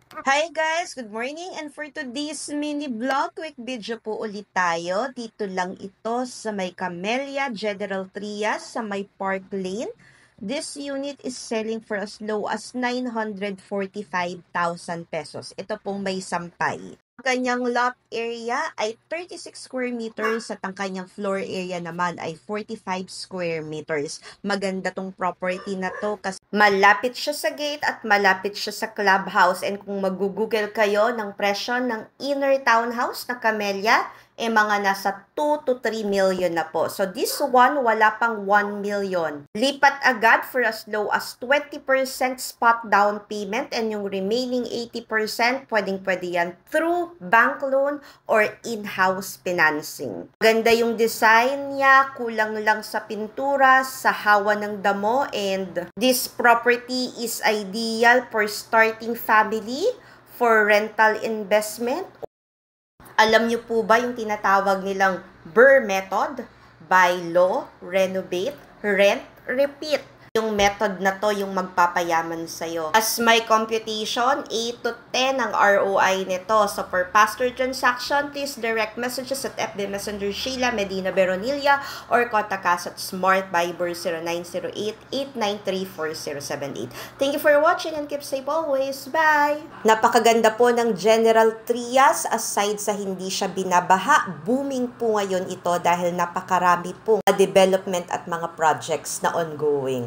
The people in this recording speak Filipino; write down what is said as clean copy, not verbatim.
Hi guys! Good morning! And for today's mini vlog, quick video po ulit tayo. Dito lang ito sa may Camellia General Trias sa may Park Lane. This unit is selling for as low as 945,000 pesos. Ito pong may sampay. Ang kanyang lot area ay 36 square meters at ang kanyang floor area naman ay 45 square meters. Maganda tong property na to kasi malapit siya sa gate at malapit siya sa clubhouse. And kung mag-google kayo ng presyo ng inner townhouse na Camellia, mga nasa 2 to 3 million na po. So this one, wala pang 1 million. Lipat agad for as low as 20% spot down payment and yung remaining 80%, pwedeng-pwede yan through bank loan or in-house financing. Ganda yung design niya, kulang lang sa pintura, sa hawa ng damo, and this property is ideal for starting family, for rental investment. Alam niyo po ba yung tinatawag nilang BRRRR method? Buy low, renovate, rent, repeat. Yung method na to yung magpapayaman sa'yo. As my computation, 8 to 10 ang ROI nito. So for faster transaction, please direct messages at FB Messenger Sheila Medina Veronilla or contact us at Smart Viber 0908-893-4078. Thank you for watching and keep safe always. Bye! Napakaganda po ng General Trias. Aside sa hindi siya binabaha, booming po ngayon ito dahil napakarami po development at mga projects na ongoing.